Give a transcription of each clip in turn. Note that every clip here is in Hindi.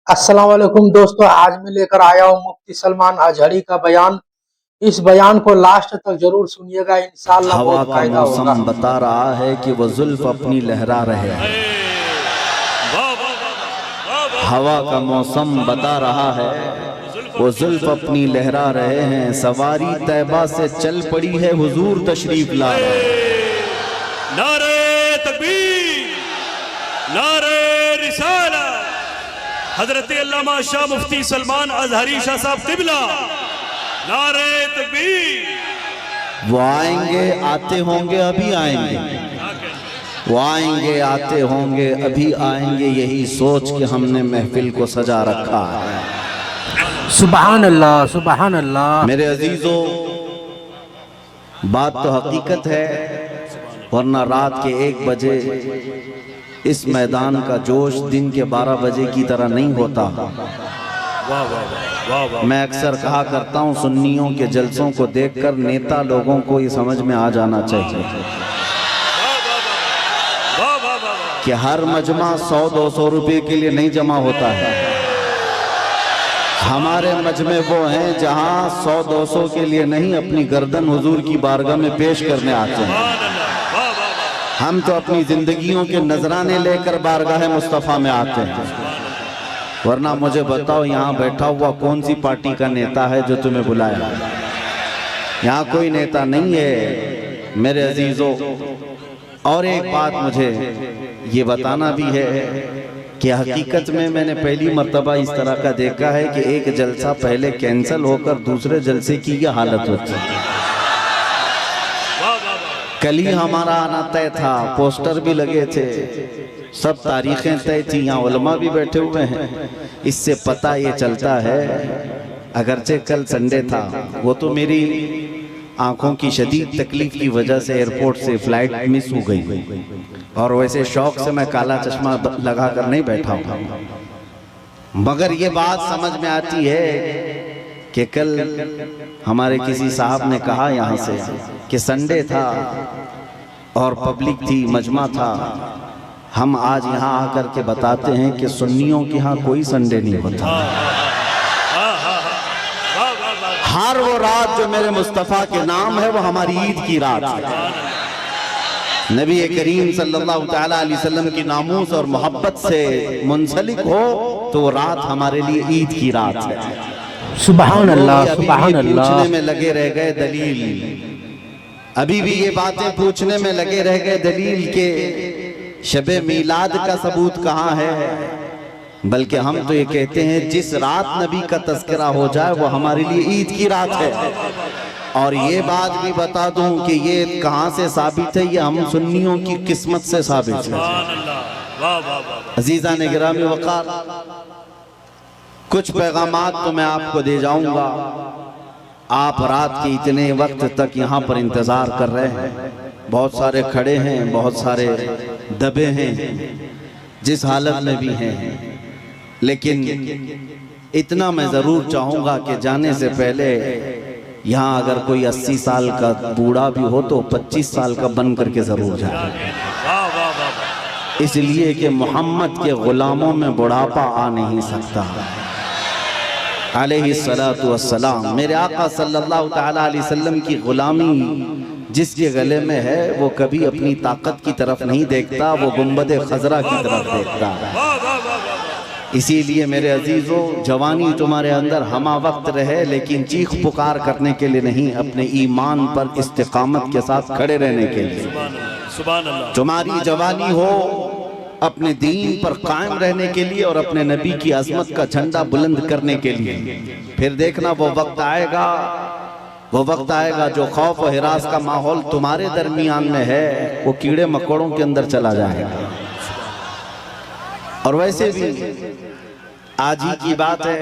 अस्सलाम वालेकुम दोस्तों, आज मैं लेकर आया हूँ मुफ्ती सलमान अजहरी का बयान। इस बयान को लास्ट तक जरूर सुनिएगा, इंशाअल्लाह हवा बहुत का फायदा होगा। मौसम बता रहा है कि वो जुल्फ अपनी लहरा रहे हैं। हवा का मौसम बता रहा है वो जुल्फ अपनी लहरा रहे हैं। सवारी तैबा से चल पड़ी है, हुजूर तशरीफ ला रहे हैं। नारे तकबीर, नारे रिसाला, हजरत अल्लामा शाह मुफ्ती सलमान अजहरी शाह साहब क़िबला, नारे तकबीर। वो आएंगे, आते होंगे, अभी आएंगे। वो आएंगे, आते होंगे, अभी आएंगे। यही सोच के हमने महफिल को सजा रखा है। सुभान अल्लाह, सुभान अल्लाह। मेरे अजीजों, बात तो हकीकत है, वरना रात के 1 बजे इस मैदान का जोश दिन के 12 बजे की तरह नहीं होता। मैं अक्सर कहा करता हूँ, सुन्नियों के जलसों को देखकर नेता लोगों को ये समझ में आ जाना चाहिए कि हर मजमा 100-200 रुपए के लिए नहीं जमा होता है। हमारे मजमे वो हैं जहाँ 100-200 के लिए नहीं, अपनी गर्दन हुजूर की बारगाह में पेश करने आते हैं। हम तो अपनी जिंदगियों के नजराने लेकर बारगाह मुस्तफ़ा में आते हैं। वरना मुझे बताओ, यहाँ बैठा हुआ कौन सी पार्टी का नेता है जो तुम्हें बुलाया? यहाँ कोई नेता नहीं है मेरे अजीजों। और एक बात मुझे ये बताना भी है कि हकीकत में मैंने पहली मर्तबा इस तरह का देखा है कि एक जलसा पहले कैंसिल होकर दूसरे जलसे की यह हालत होती है। कल ही हमारा आना तय था, पोस्टर भी लगे थे, सब तारीखें तय थी, यहाँ उलमा भी बैठे हुए हैं। इससे पता ये चलता है, अगरचे कल संडे था, वो तो मेरी आंखों की शदीद तकलीफ की वजह से एयरपोर्ट से फ्लाइट मिस हो गई, और वैसे शौक से मैं काला चश्मा लगा कर नहीं बैठा हूँ। मगर ये बात समझ में आती है कि कल हमारे किसी साहब ने कहा यहाँ से कि संडे था और पब्लिक थी, मजमा था। हम आज यहाँ आकर के बताते हैं कि सुन्नियों के यहाँ कोई संडे नहीं होता। हर वो रात जो मेरे मुस्तफ़ा के नाम है वो हमारी ईद की रात है। नबी करीम सल्लल्लाहु तआला अलैहि वसल्लम की नामूस और मोहब्बत से मुंसलिक हो तो वो रात हमारे लिए ईद की रात है। सुभान अल्लाह, सुभान अल्लाह। पूछने में लगे रह गए दलील, अभी भी ये बातें पूछने में लगे रह गए दलील के शबे मीलाद का सबूत कहाँ है। बल्कि हम तो ये कहते हैं जिस रात नबी का तज़किरा हो जाए वो हमारे लिए ईद की रात है। और ये बात भी बता दूं कि ये कहाँ से साबित है, ये हम सुन्नियों की किस्मत से साबित है। अजीज़ान गिरामी वक़ार, कुछ पैगामात तो मैं आपको दे जाऊंगा। आप रात के इतने वक्त तक यहाँ पर इंतज़ार कर रहे हैं, बहुत सारे खड़े हैं, बहुत सारे दबे हैं, जिस हालत में भी हैं। लेकिन इतना मैं ज़रूर चाहूँगा कि जाने से पहले यहाँ अगर कोई 80 साल का बूढ़ा भी हो तो 25 साल का बन करके ज़रूर जाए, इसलिए कि मोहम्मद के ग़ुलामों में बुढ़ापा आ नहीं सकता। अलैहिस्सलातु वस्सलाम, मेरे आका सल्लल्लाहु तआला अलैहि वसल्लम की ग़ुलामी जिसके गले में है वो कभी अपनी ताकत की तरफ नहीं देखता, वो गुंबद खजरा की तरफ देखता है। इसीलिए मेरे अजीजों, जवानी तुम्हारे अंदर हमा वक्त रहे, लेकिन चीख पुकार करने के लिए नहीं, अपने ईमान पर इस्तिकामत के साथ खड़े रहने के लिए। तुम्हारी जवानी हो अपने दीन पर कायम रहने के लिए और अपने नबी की अजमत का झंडा बुलंद करने के लिए। फिर देखना वो वक्त आएगा, वो वक्त आएगा जो खौफ और हिरास का माहौल तुम्हारे दरमियान में है वो कीड़े मकोड़ों के अंदर चला जाएगा। और वैसे भी आज ही की बात है,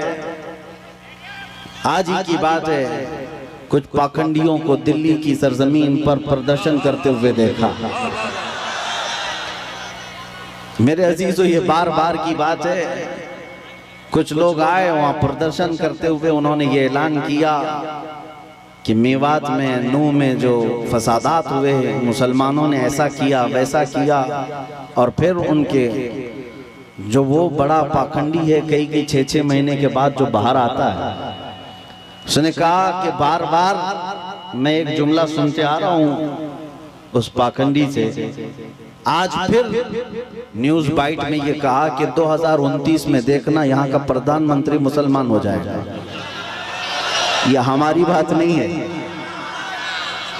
आज ही की बात है, कुछ पाखंडियों को दिल्ली की सरजमीन पर प्रदर्शन करते हुए देखा। मेरे अजीजों, ये बार बार की बात है, कुछ लोग आए वहां प्रदर्शन करते हुए, उन्होंने ये ऐलान किया कि मेवात में, नूह में जो फसादात हुए, मुसलमानों ने ऐसा किया वैसा किया, और फिर उनके जो वो बड़ा पाखंडी है, कई 6-6 महीने के बाद जो बाहर आता है, उसने कहा कि बार बार मैं एक जुमला सुनते आ रहा हूं उस पाखंडी से, आज फिर न्यूज बाइट में ये कहा कि 2029 में देखना यहाँ का प्रधानमंत्री मुसलमान हो जाएगा। यह हमारी बात नहीं है,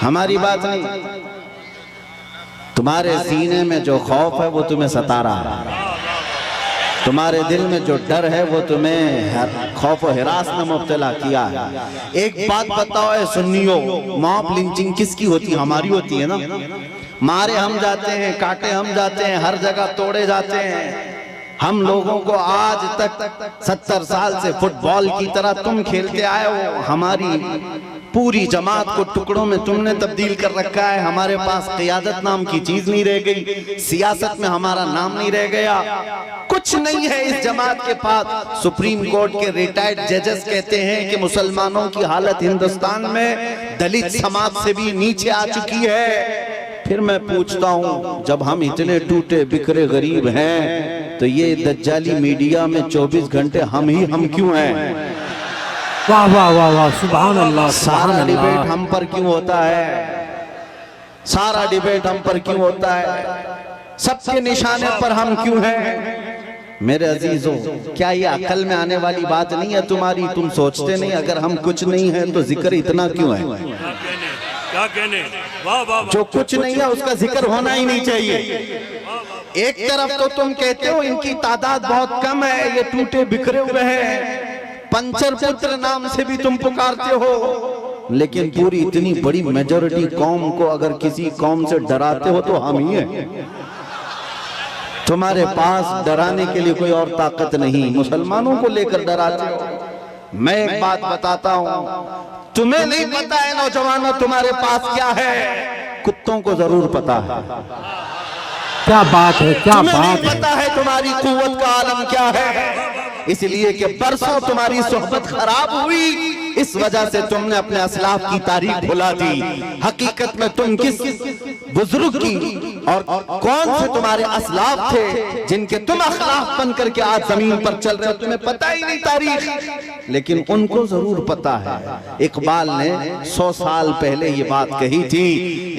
हमारी बात नहीं। तुम्हारे सीने में जो खौफ है वो तुम्हें सता रहा है, तुम्हारे दिल में जो डर है वो तुम्हें खौफ और हिरास में मुब्तला किया है। एक बात बताओ ऐ सुन्नियों, मॉब लिंचिंग किसकी होती है? हमारी होती है ना। मारे हम जाते हैं, काटे हम जाते हैं, हर जगह तोड़े जाते हैं। हम लोगों को आज तक 70 साल से फुटबॉल की तरह तुम खेलते आए हो, हमारी पूरी जमात को टुकड़ों में तुमने तब्दील कर रखा है। हमारे पास क़ियादत नाम की चीज नहीं रह गई, सियासत में हमारा नाम नहीं रह गया, कुछ नहीं है इस जमात के पास। सुप्रीम कोर्ट के रिटायर्ड जजेस कहते हैं कि मुसलमानों की हालत हिंदुस्तान में दलित समाज से भी नीचे आ चुकी है। फिर मैं पूछता हूँ, जब हम इतने टूटे बिखरे गरीब हैं तो ये दज्जाली मीडिया में 24 घंटे हम क्यों हैं? वाह वाह वाह वाह, सुभान अल्लाह। सारा डिबेट हम पर क्यों होता है? सारा डिबेट हम पर क्यों होता है? सबके निशाने पर हम क्यों हैं? मेरे अजीजों, क्या ये अकल में आने वाली बात नहीं है तुम्हारी? तुम सोचते नहीं अगर हम कुछ नहीं है तो जिक्र इतना क्यों है? क्या कहने? वाह वाह। जो कुछ नहीं है उसका जिक्र होना ही नहीं चाहिए। एक तरफ तो तुम कहते हो इनकी तादाद बहुत कम है, ये टूटे बिखरे हुए हैं, पंचर पुत्र नाम से भी तुम पुकारते हो, लेकिन पूरी इतनी बड़ी मेजॉरिटी कौम को अगर किसी कौम से डराते हो तो हम ही हैं। तुम्हारे पास डराने के लिए कोई और ताकत नहीं, मुसलमानों को लेकर डराते हो। मैं एक बात बताता हूं, तुम्हें नहीं पता है नौजवानों तुम्हारे पास क्या है, कुत्तों को जरूर पता है। क्या बात है, क्या बात है। पता है तुम्हारी कुव्वत का आलम क्या है, इसलिए कि परसों तुम्हारी सोहबत खराब हुई, इस वजह से तुमने अपने असलाफ की तारीख भुला दी। हकीकत में तुम किस बुजुर्ग की और कौन से तुम्हारे असलाफ थे जिनके तुम अखलाफ बन करके आज जमीन पर चल रहे हो, तुम्हें पता ही नहीं तारीख, लेकिन उनको जरूर पता है। इकबाल ने 100 साल पहले ये बात कही थी,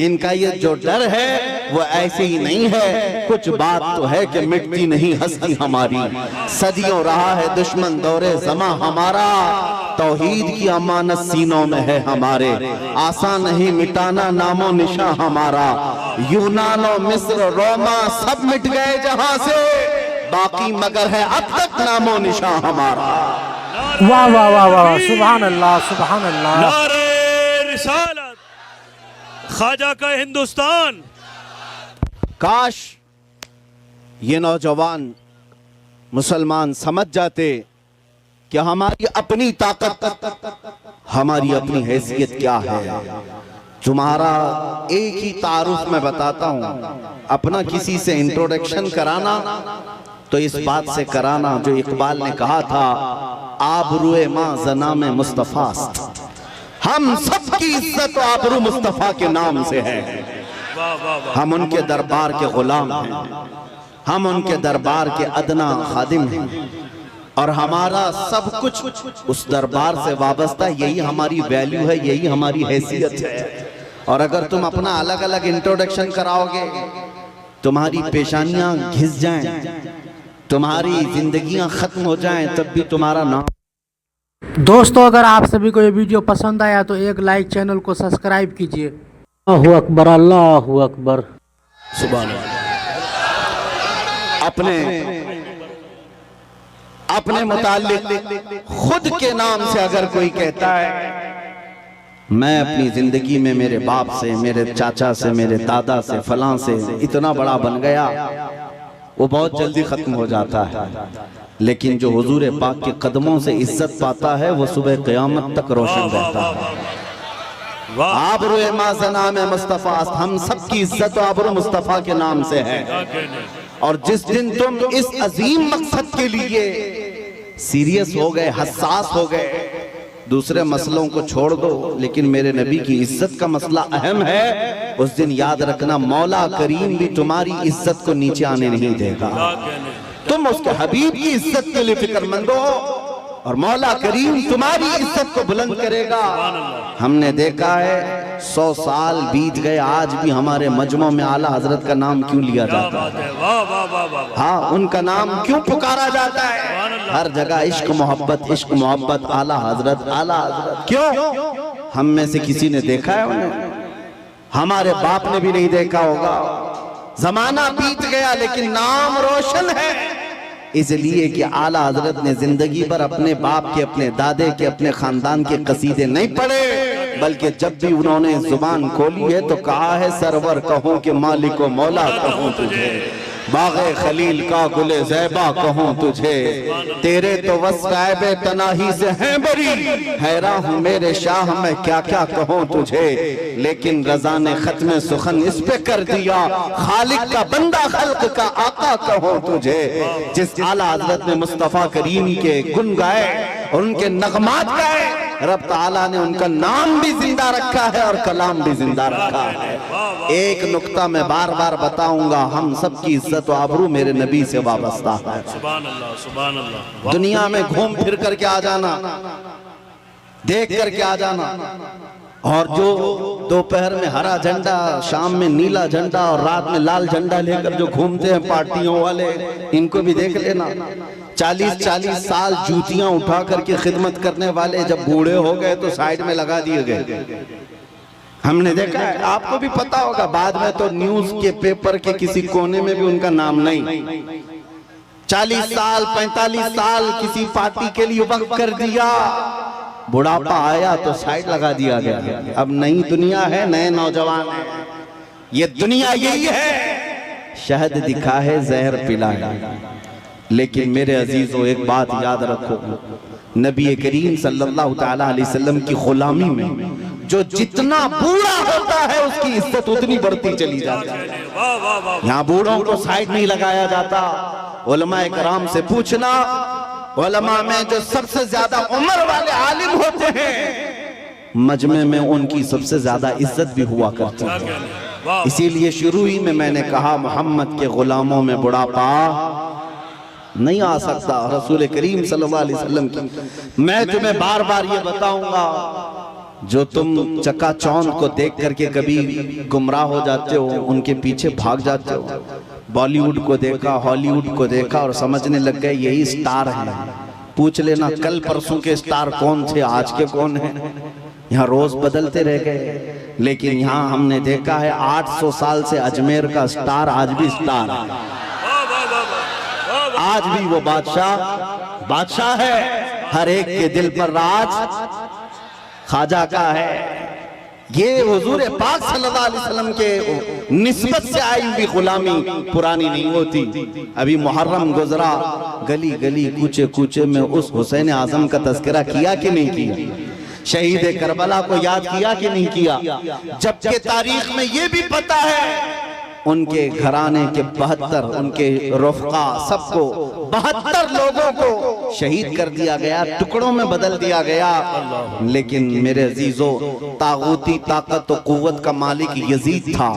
इनका ये जो डर है वो ऐसे ही नहीं है, कुछ बात तो है कि मिटती नहीं हस्ती हमारी। सदियों रहा है दुश्मन दौरे ज़मा हमारा, तौहीद की अमानत सीनों में है हमारे, आसान नहीं मिटाना नामो निशा हमारा। यूनानो मिस्र रोमा सब मिट गए जहां से, बाकी मगर है अब तक नामो निशा हमारा। वाह वाह वाह वाह, सुभान अल्लाह, सुभान अल्लाह। नारे रिसालत, ख्वाजा का हिंदुस्तान। काश ये नौजवान मुसलमान समझ जाते कि हमारी अपनी ताकत, हमारी अपनी हैसियत क्या है। तुम्हारा एक ही तारुफ में बताता हूं, अपना किसी से इंट्रोडक्शन कराना तो इस बात से कराना जो इकबाल ने कहा था, आबरूए मां जना में मुस्तफास्त, हम सबकी इज्जत आबरू मुस्तफा के नाम से है। हम उनके दरबार के गुलाम हैं, हम उनके दरबार के अदना खादिम हैं, और हमारा सब कुछ उस दरबार से वाबस्ता, यही हमारी वैल्यू है, यही हमारी हैसियत है। और अगर तुम अपना अलग अलग इंट्रोडक्शन कराओगे, तुम्हारी पेशानियां घिस जाएं, तुम्हारी जिंदगियां खत्म हो जाएं, तब भी तुम्हारा नाम। दोस्तों, अगर आप सभी को ये वीडियो पसंद आया तो एक लाइक, चैनल को सब्सक्राइब कीजिए। अल्लाहु अकबर, अल्लाहु अकबर। सुभान अल्लाह। अपने मुताल्लिक खुद के नाम से अगर कोई कहता है मैं अपनी जिंदगी में मेरे बाप से, मेरे चाचा से, मेरे दादा से, फलां से इतना बड़ा बन गया, वो बहुत जल्दी खत्म हो जाता है। लेकिन जो हुजूर पाक के कदमों से इज्जत पाता है वो सुबह क़यामत तक रोशन रहता है। आबरू माज़ना में मुस्तफ़ा, हम सबकी इज्जत आबरू मुस्तफ़ा के नाम से है। और जिस दिन तुम इस अजीम मकसद के लिए सीरियस हो गए, हसास हो गए, दूसरे मसलों को छोड़ दो, लेकिन मेरे नबी की इज्जत का मसला अहम है, उस दिन याद रखना मौला करीम भी तुम्हारी इज्जत को नीचे आने नहीं देगा। तुम उसके हबीब की इज्जत के लिए फिक्रमंद हो और मौला करीम तुम्हारी इज्जत को बुलंद करेगा। हमने देखा है 100 साल बीत गए, आज भी हमारे मजमों में आला हजरत का नाम क्यों लिया जाता है? वाह वाह वाह वाह। हाँ, उनका नाम क्यों पुकारा जाता है? हर जगह इश्क मोहब्बत, आला हजरत, आला हजरत। क्यों? हम में से किसी ने देखा है उन्हें? हमारे बाप ने भी नहीं देखा होगा। जमाना बीत गया लेकिन नाम रोशन है, इसलिए कि आला हजरत ने जिंदगी भर अपने बाप के, अपने दादे के, अपने खानदान के कसीदे नहीं पढ़े, बल्कि जब भी उन्होंने जुबान खोली है तो कहा है सरवर कहूं कि मालिक व मौला कहूं तुझे, बाग़े खलील का गुले ज़ैबा कहूं तुझे, तेरे तो वस्फ़ तनाही से है बरी, हैरान हूँ मेरे शाह मैं क्या क्या कहूं तुझे, लेकिन रज़ा ने खत्म सुखन इस पे कर दिया, खालिक का बंदा खल्क का आका कहूं तुझे। जिस आला हज़रत ने मुस्तफ़ा करीम के गुन गाए और उनके नगमात गाए, रब ताला ने उनका नाम भी जिंदा रखा है और कलाम भी जिंदा रखा है। एक नुक्ता मैं बार बार बताऊंगा, हम सब की इज्जत व आबरू मेरे नबी से वाबस्ता है। सुभान अल्लाह, सुभान अल्लाह। दुनिया में घूम फिर करके आ जाना, देख करके आ जाना, और जो दोपहर में हरा झंडा, शाम में नीला झंडा और रात में लाल झंडा लेकर जो घूमते हैं पार्टियों वाले, इनको भी देख लेना। 40-40 साल जूतियां उठा करके खिदमत करने वाले जब बूढ़े हो गए तो साइड में लगा दिए गए। हमने देखा है, आपको भी पता होगा, बाद में तो न्यूज के पेपर के किसी कोने में भी उनका नाम नहीं। 40 साल 45 साल किसी पार्टी के लिए वक्त कर दिया, बुढ़ापा आया तो साइड लगा दिया गया। अब नई दुनिया है, नए नौजवान है, ये दुनिया यही है, शहद दिखा है जहर पिला है। लेकिन मेरे अजीजों एक बात याद रखो, नबी करीम सल्लल्लाहु तआला अलैहि वसल्लम की गुलामी में जो जितना बूढ़ा होता है उसकी इज्जत उतनी बढ़ती चली जाती है। यहाँ बूढ़ों को साइड नहीं लगाया जाता। उलमा इकराम से पूछना, उलमा में जो सबसे ज्यादा उम्र वाले आलिम होते हैं, मजमे में उनकी सबसे ज्यादा इज्जत भी हुआ करती है। इसीलिए शुरू ही में मैंने कहा, मोहम्मद के गुलामों में बुढ़ापा नहीं आ सकता। रसूल करीम सल्लल्लाहु अलैहि वसल्लम की मैं तुम्हें बार बार ये बताऊंगा, जो तुम चकाचौंध को देख करके कभी गुमराह हो जाते हो, उनके पीछे भाग जाते हो, बॉलीवुड को देखा, हॉलीवुड को देखा और समझने लग गए यही स्टार है। पूछ लेना कल परसों के स्टार कौन थे, आज के कौन हैं। यहाँ रोज बदलते रह गए, लेकिन यहाँ हमने देखा है 800 साल से अजमेर का स्टार आज भी स्टार है, आज भी वो बादशाह है। हर एक के दिल पर राज ख्वाजा का है। ये हुजूर पाक सल्लल्लाहु अलैहि वसल्लम के निस्बत से आई हुई गुलामी पुरानी नहीं होती। अभी मुहर्रम गुजरा, गली गली कूचे कूचे में उस हुसैन आजम का तज़किरा किया कि नहीं किया? शहीद करबला को याद किया कि नहीं किया? जबकि तारीख में ये भी पता है उनके घराने के 72, उनके रफ़क़ा सबको 72 लोगों को शहीद कर दिया गया, टुकड़ों में बदल दिया गया। लेकिन मेरे अजीजों, तागूती ताकत और कुव्वत का मालिक यजीद था,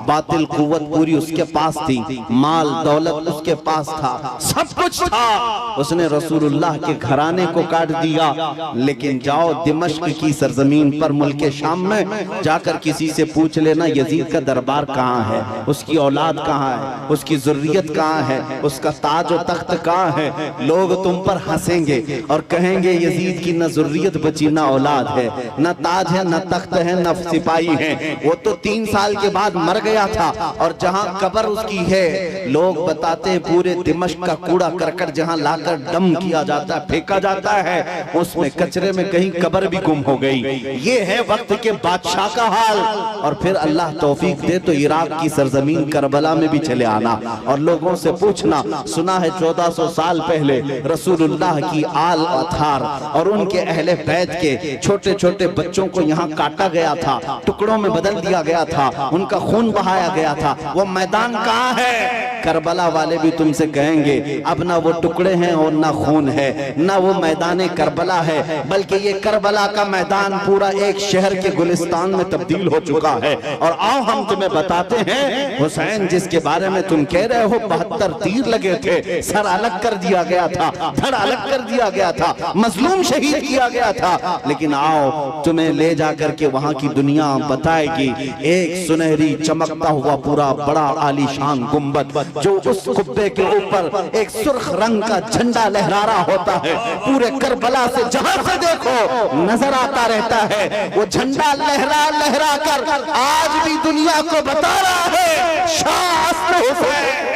बातिल कुव्वत पूरी उसके पास थी, माल दौलत उसके पास था, सब कुछ था। उसने रसूलुल्लाह के घराने को काट दिया। लेकिन जाओ दिमश्क की सरजमीन पर, मुल्क शाम में जाकर किसी से पूछ लेना यजीद का दरबार कहाँ है, उसकी औलाद कहाँ है, उसकी ज़ुर्रियत कहाँ है, उसका ताज और तख्त कहाँ है। लोग तुम पर हंसेंगे और कहेंगे यजीद की न ज़ुर्रियत बची, न औलाद है, न ताज है, न तख्त है, न सिपाही है। वो तो 3 साल के बाद मर गया था। और जहाँ कब्र उसकी है, लोग बताते हैं पूरे दिमश्क का कूड़ा करकट जहाँ लाकर डम किया जाता है, फेंका जाता है, उसमें कचरे में कहीं कब्र भी गुम हो गई। ये है वक्त के बादशाह का हाल। और फिर अल्लाह तौफीक दे तो इराक की सरजमीन करबला में भी चले आना और लोगों से पूछना, सुना है 1400 साल पहले रसूलुल्लाह की आल अथार और उनके अहले बैत के छोटे छोटे बच्चों को यहाँ काटा गया था, टुकड़ों में बदल दिया गया था, उनका खून बहाया गया था। वो मैदान कहाँ है? करबला वाले भी तुमसे कहेंगे अब ना वो टुकड़े हैं और ना खून है, ना वो मैदान करबला है, बल्कि ये करबला का मैदान पूरा एक शहर के गुलिस्तान में तब्दील हो चुका है। और आओ हम तुम्हें बताते हैं, हुसैन जिसके बारे में तुम कह रहे हो 72 तीर लगे थे, सर अलग कर दिया गया था, धड़ अलग कर दिया गया था, मजलूम शहीद किया गया था। लेकिन आओ तुम्हें ले जाकर के वहां की दुनिया बताएगी एक सुनहरी चमकता हुआ पूरा बड़ा आलीशान गुंबद, जो उस कुब्बे के ऊपर एक सुर्ख रंग का झंडा लहरा रहा होता है, पूरे करबला से जहां से देखो नजर आता रहता है। वो झंडा लहरा लहरा कर आज भी दुनिया को बता रहा है शाह असल हुसैन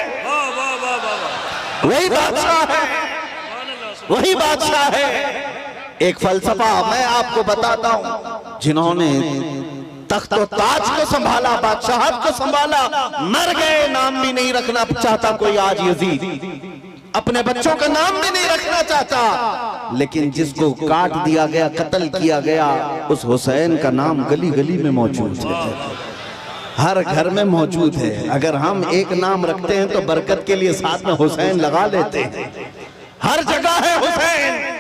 वही बादशाह है, वही बादशाह है। एक फलसफा मैं आपको बताता हूं, जिन्होंने तख्त और ताज को संभाला, बादशाहत को संभाला, मर गए, नाम भी नहीं रखना चाहता कोई आज यजीद, अपने बच्चों का नाम भी नहीं रखना चाहता। लेकिन जिसको काट दिया गया, कत्ल किया गया, उस हुसैन का नाम गली गली में मौजूद है, हर घर में मौजूद है। अगर हम एक नाम रखते हैं तो बरकत के लिए साथ में हुसैन लगा लेते हैं, हर जगह है हुसैन।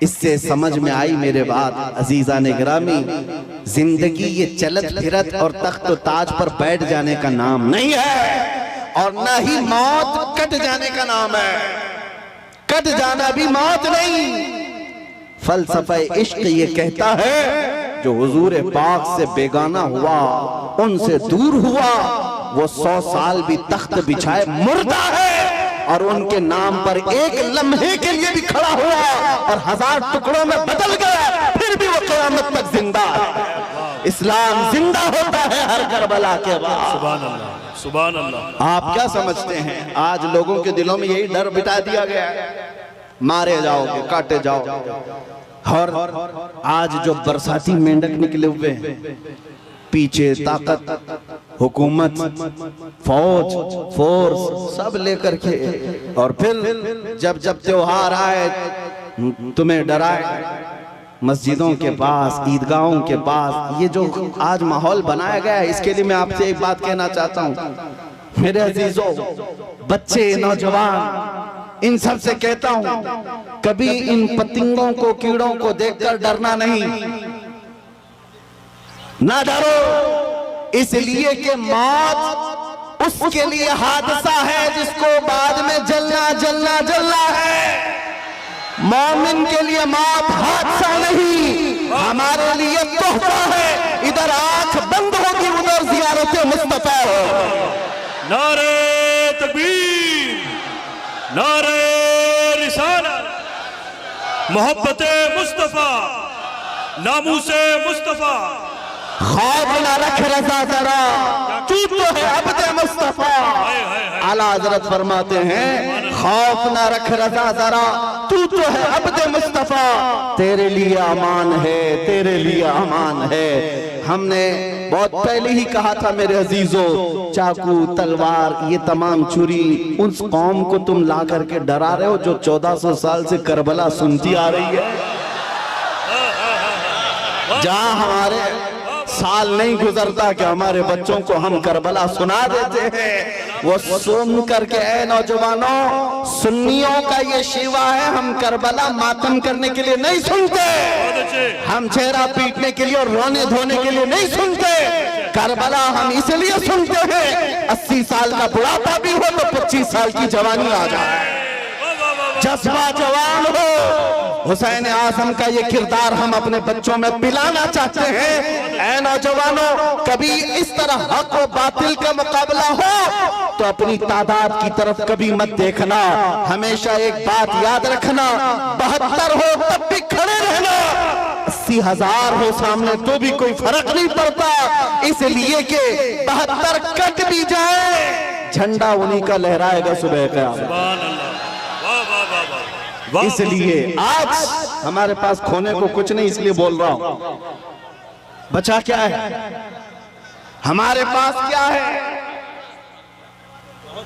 इससे समझ में आई मेरे बात अजीजा ने गिरामी, जिंदगी ये चलत फिरत और तख्त ताज पर बैठ जाने का नाम नहीं है, और न ही मौत कट जाने का नाम है। कट जाना भी मौत नहीं। फलसफा इश्क ये कहता है जो हुजूर पाक से बेगाना हुआ, उनसे दूर हुआ, वो 100 साल भी तख्त बिछाए मुर्दा है, और उनके नाम पर एक लम्हे के लिए भी खड़ा हुआ और 1000 टुकड़ों में बदल गया, फिर भी वो क़यामत तक जिंदा है। इस्लाम जिंदा होता है हर करबला के बाद। सुभान अल्लाह, सुभान अल्लाह। आप क्या समझते हैं आज लोगों के दिलों में यही डर बिठा दिया गया है, मारे जाओगे, काटे जाओ। और आज जो बरसाती मेंढक निकले हुए हैं, पीछे ताकत, हुकूमत, फौज, फोर्स सब लेकर के, और फिर जब जब त्योहार आए तुम्हें डराए, मस्जिदों के पास, ईदगाहों के पास, ये जो आज माहौल बनाया गया है, इसके लिए मैं आपसे एक बात कहना चाहता हूँ मेरे अजीजों, बच्चे, नौजवान, इन सब से कहता हूँ कभी इन पतंगों को, कीड़ों को देखकर डरना नहीं, ना डरो, इसलिए कि मौत उसके लिए हादसा है जिसको बाद में जलना जलना जलना है। मोमिन के लिए मौत हादसा नहीं, हमारे लिए तोहफा है। इधर आंख बंद होगी, उधर ज़ियारत मुस्तफा हो। नारे तकबीर, नारे रिसालत, मोहब्बते मुस्तफा, नामूसे मुस्तफा। खौफ न रख रज़ा जरा, तू तो है अब्दे मुस्तफा। आला हज़रत फरमाते हैं खौफ न रख रज़ा जरा, तू तो है अब्दे मुस्तफा, तेरे लिए अमान है, तेरे लिए अमान है। हमने बहुत पहले ही कहा था मेरे अजीजों, चाकू, तलवार, ये तमाम छुरी उस कौम को तुम ला करके डरा रहे हो जो 1400 साल से करबला सुनती आ रही है, जहां हमारे साल नहीं गुजरता कि हमारे बच्चों को हम करबला सुना देते हैं। वो सुन करके, ऐ नौजवानों, सुन्नियों का ये शिवा है, हम करबला मातम करने के लिए नहीं सुनते, हम चेहरा पीटने के लिए और रोने धोने के लिए नहीं सुनते। करबला हम इसलिए सुनते हैं 80 साल का बुढ़ापा भी हो तो 25 साल की जवानी आ जाए, जज्बा जवान हो। हुसैन आजम का ये किरदार हम अपने बच्चों में पिलाना चाहते हैं। ऐ नौजवानों, कभी इस तरह हक और बातिल का मुकाबला हो तो अपनी तादाद की तरफ कभी मत देखना, हमेशा एक बात याद रखना, 72 हो तब भी खड़े रहना, 80,000 हो सामने तो भी कोई फर्क नहीं पड़ता, इसलिए कि 72 कट भी जाए, झंडा उन्हीं का लहराएगा सुबह का। इसलिए आज हमारे पास खोने को कुछ नहीं, इसलिए बोल रहा हूं, बचा क्या है, हमारे पास क्या है।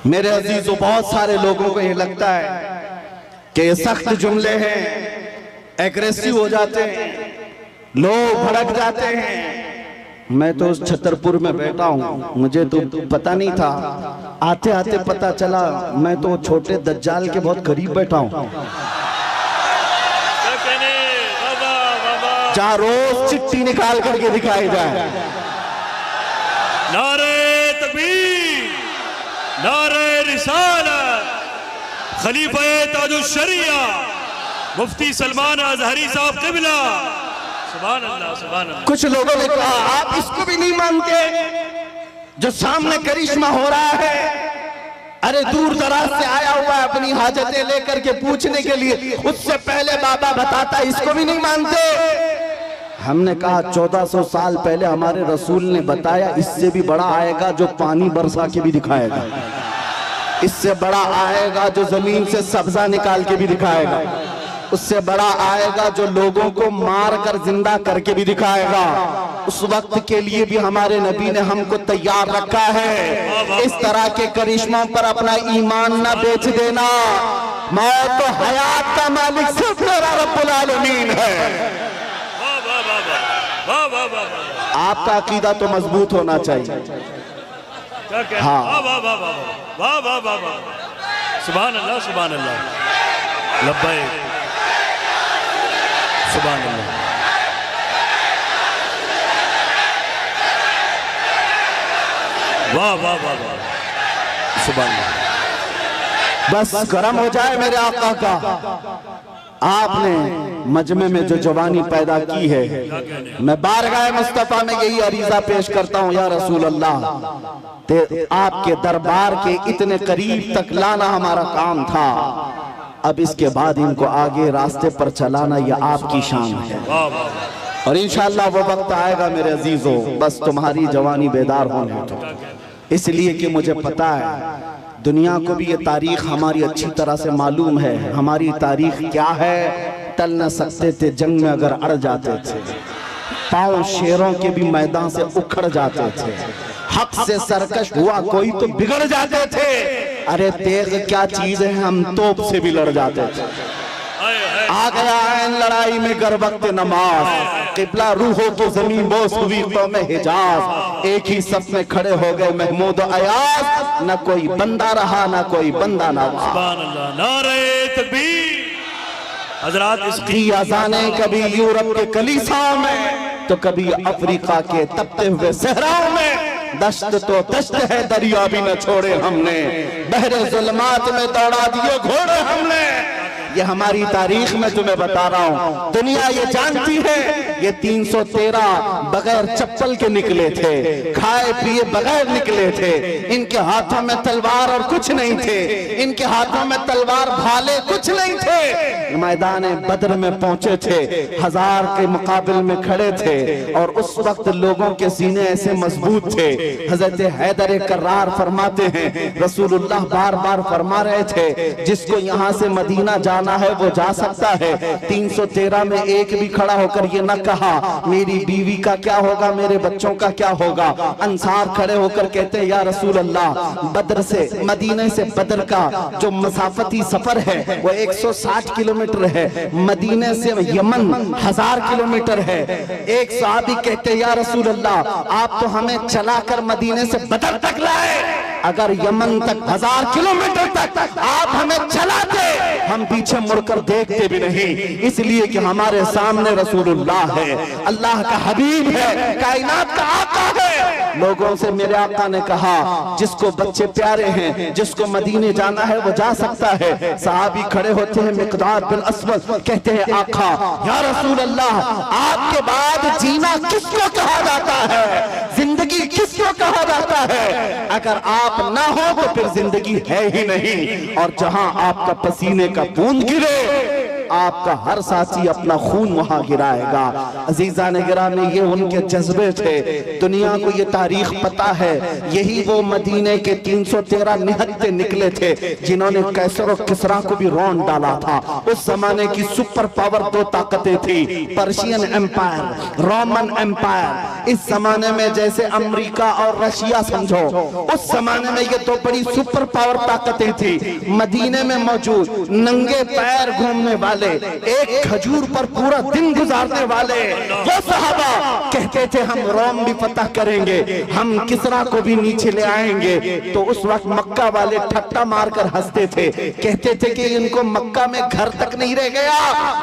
मेरे अजीजों, बहुत सारे लोगों को ये लगता है कि ये सख्त जुमले हैं, एग्रेसिव हो जाते हैं, लोग भड़क जाते हैं, मैं तो उस छतरपुर में बैठा हूँ, मुझे तो पता नहीं था, आते आते पता चला मैं तो छोटे दज्जाल के बहुत करीब बैठा हूँ, क्या कहने, बाबा बाबा। जहाँ रोज चिट्ठी निकाल करके दिखाई जाए। नारे तकबीर, नारे रिसालत, खलीफा ताजुश्शरिया मुफ्ती सलमान अजहरी साहब क़िबला। सुभान अल्लाह, सुभान अल्लाह। कुछ लोगों ने कहा आप इसको भी नहीं मानते जो सामने करिश्मा हो रहा है, अरे दूर दराज से आया हुआ है अपनी हाजतें लेकर के पूछने के लिए, उससे पहले बाबा बताता, इसको भी नहीं मानते। हमने कहा 1400 साल पहले हमारे रसूल ने बताया, इससे भी बड़ा आएगा जो पानी बरसा के भी दिखाएगा, इससे बड़ा आएगा जो जमीन से सब्जा निकाल के भी दिखाएगा, उससे बड़ा आएगा जो लोगों को मार कर जिंदा करके भी दिखाएगा। उस वक्त के लिए भी हमारे नबी ने हमको तैयार रखा है। इस तरह के करिश्मों पर अपना ईमान न बेच देना। मौत तो हयात का मालिक सिर्फ मेरा रब्बुल आलमीन है। वाह वाह वाह वाह वाह वाह वाह। आपका अकीदा तो मजबूत होना चाहिए। क्या कहने, हाँ। वाह वाह वाह वाह वाह वाह वाह वाह। सुभान अल्लाह, सुभान अल्लाह, लब्बैक, सुभान अल्लाह। वाह वाह वाह वाह, सुभान अल्लाह। बस गरम हो जाए मेरे आका का। आपने मजमे में जो जवानी पैदा की है, मैं बारगाह मुस्तफा में यही अरीजा पेश करता हूँ, या रसूल अल्लाह, ते आपके दरबार के इतने करीब तक लाना हमारा काम था। अब इसके बाद इनको आगे रास्ते पर चलाना यह आपकी शान है, वाह वाह। और इंशाअल्लाह वो वक्त आएगा मेरे अजीजों, बस तुम्हारी जवानी बेदार होने दो। इसलिए कि मुझे पता है दुनिया को भी ये तारीख हमारी अच्छी तरह से मालूम है। हमारी तारीख क्या है, टल न सकते थे जंग में अगर अड़ जाते थे, पांव शेरों के भी मैदान से उखड़ जाते थे, हक से सरकश हुआ कोई तो बिगड़ जाते थे, अरे तेग क्या चीज है हम तोप से भी लड़ जाते थे। आ गया है लड़ाई में गर वक्त नमाज, किबला रूहों की जमीन बोस हुई कौम हिजाज, एक ही सफ में खड़े हो गए महमूद अयाज, न कोई बंदा रहा न कोई बंदा नवाज। सुभान अल्लाह, नारे तकबीर। हजरात, इसकी अजाने कभी यूरोप के कलीसाओं में तो कभी अफ्रीका के तपते हुए सहराओं में, दश्त तो दश्त है दरिया भी न छोड़े हमने, बहरे जुल्मात में दौड़ा दिए घोड़े हमने। ये हमारी तारीख में तुम्हें बता रहा हूँ, दुनिया ये जानती है ये 313 बगैर चप्पल के निकले थे, खाए पिए बगैर निकले थे, इनके हाथों में तलवार और कुछ नहीं थे, इनके हाथों में तलवार भाले कुछ नहीं थे, मैदान बद्र में पहुंचे थे, 1000 के मुकाबिल में खड़े थे, और उस वक्त लोगों के सीने ऐसे मजबूत थे। हजरत हैदर कर्रार फरमाते हैं, रसूलुल्लाह बार बार फरमा रहे थे, जिसको यहाँ से मदीना जाना है वो जा सकता है। 313 में एक भी खड़ा होकर ये न कहा मेरी बीवी का क्या होगा, मेरे बच्चों का क्या होगा। अंसार खड़े होकर कहते हैं, या रसूल अल्लाह, बद्र से मदीने से बद्र का जो मसाफती सफर है वो 160 किलोमीटर है, मदीने से यमन 1000 किलोमीटर है। एक सहाबी कहते हैं, या रसूल अल्लाह, आप तो हमें चलाकर मदीने से बद्र तक लाए, अगर यमन तक 1000 किलोमीटर तक आप हमें चलाते हम पीछे मुड़कर देखते भी नहीं, इसलिए कि हमारे सामने रसूलुल्लाह है, अल्लाह का हबीब है, कायनात का आका है। लोगों से मेरे आका ने कहा, जिसको बच्चे प्यारे हैं, जिसको मदीने जाना है वो जा सकता है। सहाबी खड़े होते हैं, मिकदाद बिन अस्वद कहते हैं, आका या रसूल अल्लाह, आपके बाद जीना किसको कहा जाता है, जिंदगी किसको कहा जाता है, अगर आप ना हो तो फिर जिंदगी है ही नहीं। और जहां आपका पसीने का बूंद गिरे आपका हर साथी अपना खून वहां गिराएगा। अजीजा ने गिराने ये उनके जज्बे थे। दुनिया को ये तारीख पता है, यही वो मदीने के 313 निहत्ते निकले थे जिन्होंने कैसर और किसरा को भी रौंद डाला था। उस जमाने की सुपर पावर दो ताकतें थी, पर्शियन एम्पायर, रोमन एम्पायर। इस जमाने में जैसे अमेरिका और रशिया समझो, उस जमाने में ये दो बड़ी सुपर पावर ताकतें थी। मदीने में मौजूद नंगे पैर घूमने वाले वाले, एक खजूर पर पूरा दिन गुजारने वाले वो सहाबा कहते थे हम रोम भी फतह करेंगे, हम किसरा को भी नीचे ले आएंगे। तो उस वक्त मक्का वाले ठट्टा मारकर हंसते थे, कहते थे कि इनको मक्का में घर तक नहीं रह गया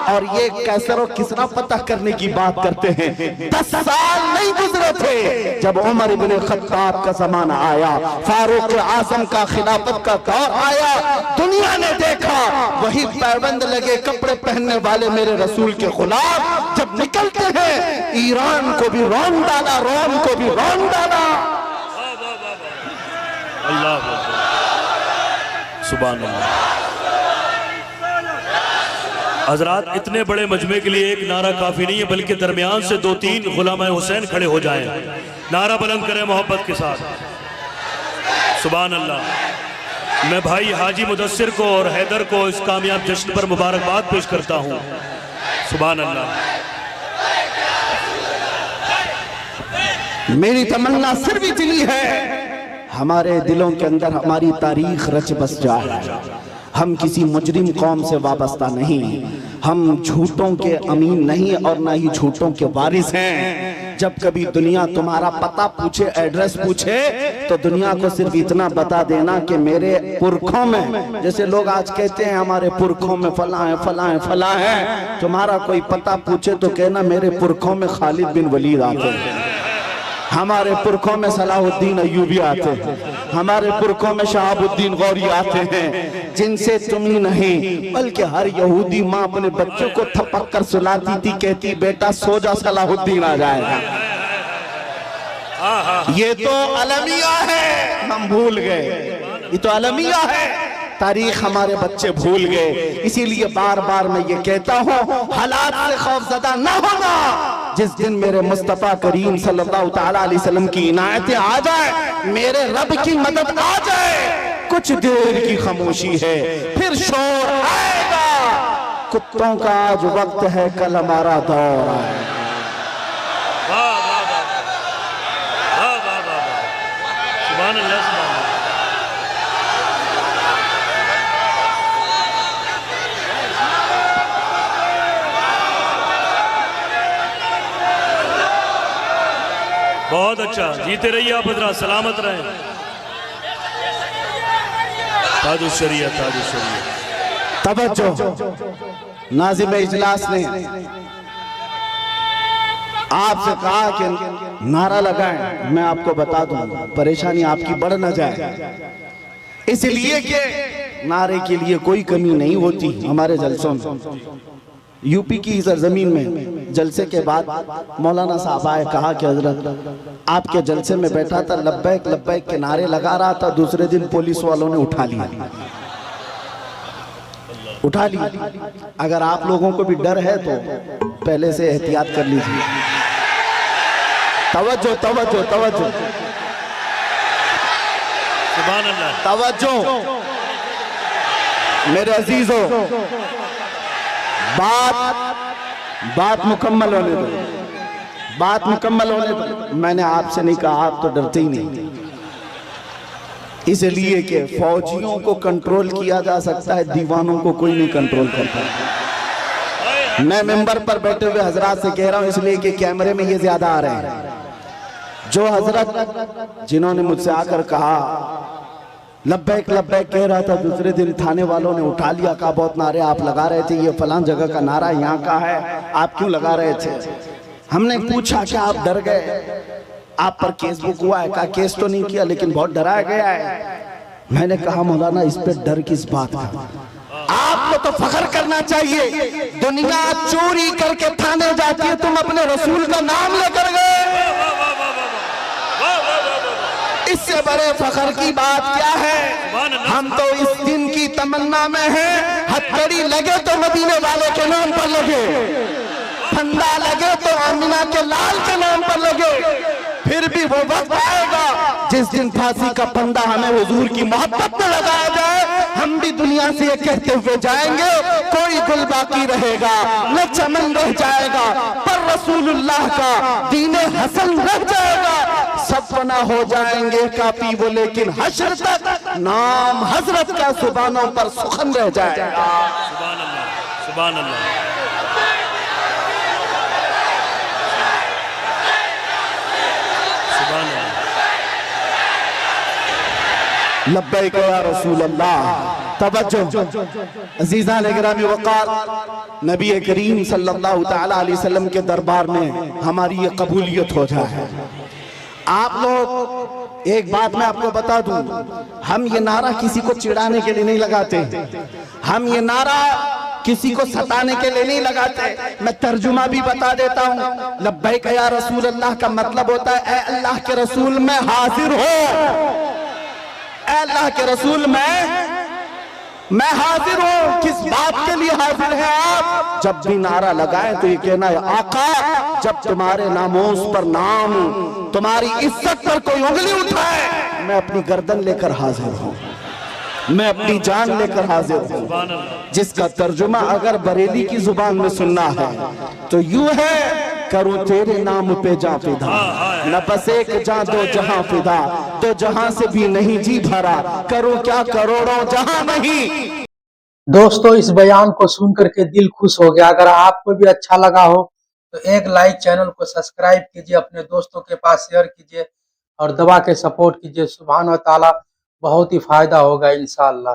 और ये कैसर और किसरा फतह करने की बात करते हैं। 10 साल नहीं गुजरे थे जब उमर इब्ने खत्ताब का जमाना आया, फारूक आजम का खिलाफत का दौर आया, दुनिया ने देखा वही पैबंद लगे कपड़े पहनने वाले मेरे रसूल के गुलाम जब निकलते हैं, ईरान को भी रौन डाला, रोम को भी रौन डाला। अल्लाह सुभान अल्लाह। हजरात, इतने बड़े मजमे के लिए एक नारा काफी नहीं है, बल्कि दरमियान से 2-3 गुलाम हुसैन खड़े हो जाएं, नारा बुलंद करें मोहब्बत के साथ। सुभान अल्लाह। मैं भाई हाजी मुदस्सिर को और हैदर को इस कामयाब जश्न पर मुबारकबाद पेश करता हूँ। सुभान अल्लाह। मेरी तमन्ना सिर्फ इतनी है, हमारे दिलों के अंदर हमारी तारीख रच बस जाए। हम किसी मुजरिम कौम से वाबस्ता नहीं, हम झूठों के अमीन नहीं और ना ही झूठों के वारिस हैं। जब कभी दुनिया तुम्हारा पता पूछे, एड्रेस पूछे, तो दुनिया को सिर्फ इतना बता देना कि मेरे पुरखों में, जैसे लोग आज कहते हैं हमारे पुरखों में फला है फला है फला है, तुम्हारा कोई पता पूछे तो कहना मेरे पुरखों में खालिद बिन वलीद आते हैं, हमारे पुरखों में सलाहुद्दीन अय्यूबी आते हैं, हमारे पुरखों में शहाबुद्दीन गौरी आते हैं, जिनसे तुम ही नहीं बल्कि हर यहूदी माँ अपने बच्चों को थपक कर सुलाती थी, कहती बेटा सो जा सलाहुद्दीन आ जाएगा। ये तो अलमिया है, हम भूल गए, ये तो अलमिया है, तारीख हमारे बच्चे भूल गए। इसीलिए बार बार मैं ये कहता हूँ हालात से खौफजदा न होना। जिस दिन मेरे मुस्तफा करीम सल्लल्लाहु तआला अलैहि वसल्लम की इनायतें आ जाए, मेरे रब की मदद आ जाए, कुछ देर की खामोशी है फिर शोर आएगा। कुत्तों का आज वक्त है, कल हमारा दौर आएगा। सुभान अल्लाह। बहुत अच्छा, जीते रहिए आप हजरात, सलामत रहें। ताजुश शरीयत, ताजुश शरीयत। तवज्जो, नाज़िम इजलास ने आपसे कहा कि नारा लगाएं, मैं आपको बता दूं परेशानी आपकी बढ़ न जाए, इसलिए कि नारे के लिए कोई कमी नहीं होती हमारे जलसों में। यूपी की सरजमीन में जलसे के बाद मौलाना साहब आए, कहा कि हजरत आपके जलसे में बैठा था, लब्बैक लब्बैक के नारे लगा रहा था, दूसरे दिन पुलिस वालों ने उठा लिया। अगर आप लोगों को भी डर है तो पहले से एहतियात कर लीजिए। तवज्जो तवज्जो तवज्जो, सुभान अल्लाह, तवज्जो मेरे अजीजों, बात मुकम्मल होने दो, बात मुकम्मल होने दो। मैंने आपसे नहीं कहा, आप तो डरते ही नहीं, इसलिए कि फौजियों को कंट्रोल किया जा सकता है, दीवानों को कोई नहीं कंट्रोल करता। मैं मिंबर पर बैठे हुए हजरात से कह रहा हूं, इसलिए कि कैमरे में ये ज्यादा आ रहे हैं। जो हजरत जिन्होंने मुझसे आकर कहा लब्बैक लब्बैक कह रहा था, दूसरे दिन थाने वालों ने उठा लिया, कहा बहुत नारे आप लगा रहे थे, ये फलां जगह का नारा यहाँ का है, आप क्यों लगा रहे थे? हमने पूछा कि आप डर गए, आप पर केस बुक हुआ है? कहा केस तो नहीं किया लेकिन बहुत डराया गया है। मैंने कहा मौलाना इस पे डर किस बात का? आपको तो फख्र करना चाहिए, दुनिया चोरी करके थाने जाती है, तुम अपने रसूल का नाम लेकर गए, इससे बड़े फख्र की बात क्या है? हम तो इस दिन की तमन्ना में हैं, हथकड़ी लगे तो मदीने वाले के नाम पर लगे, फंदा लगे तो आमिना के लाल के नाम पर लगे। फिर भी वो वक्त आएगा जिस दिन फांसी का फंदा हमें हुजूर की मोहब्बत में लगाया जाए, हम भी दुनिया से ये कहते हुए जाएंगे, कोई गुल बाकी रहेगा न चमन रह जाएगा, पर रसूलुल्लाह का दीने हसन रह जाएगा। सब फना हो जाएंगे काफी वो, लेकिन हश्र तक नाम हजरत का सुबानों पर सुखन रह जाएगा। सुभान अल्लाह। सुभान अल्लाह। लब्बैक या रसूल अल्लाह। तवज्जो अजीज़ान गिरामी वक़ार, नबी करीम सल्लल्लाहु तआला अलैहि वसल्लम के दरबार में हमारी ये कबूलियत हो जाए। आप लोग एक बात मैं आपको बता दूं, हम ये नारा किसी को चिढ़ाने के लिए नहीं लगाते, हम ये नारा किसी को सताने के लिए नहीं लगाते। मैं तर्जुमा भी बता देता हूँ। लब्बैक या रसूल अल्लाह का मतलब होता है, ए अल्लाह के रसूल मैं हाजिर हो, ए अल्लाह के रसूल मैं हाजिर हूँ। किस बात के लिए हाजिर है आप? जब भी नारा लगाएं तो ये कहना है, आका जब तुम्हारे नामोस पर नाम, तुम्हारी इज्जत पर कोई उंगली उठाए, मैं अपनी गर्दन लेकर हाजिर हूँ, मैं अपनी जान लेकर हाजिर हूँ। जिसका तर्जुमा अगर बरेली की जुबान में सुनना है तो यूं है, करूं तेरे नाम पे जा फिदा, न बस एक जा दो जहां फिदा, तो जहां से भी नहीं जी भरा, करूं क्या करोड़ों जहां नहीं। दोस्तों, इस बयान को सुन करके दिल खुश हो गया। अगर आपको भी अच्छा लगा हो तो एक लाइक, चैनल को सब्सक्राइब कीजिए, अपने दोस्तों के पास शेयर कीजिए और दबा के सपोर्ट कीजिए। सुभान व तआला बहुत ही फायदा होगा इंशाअल्लाह।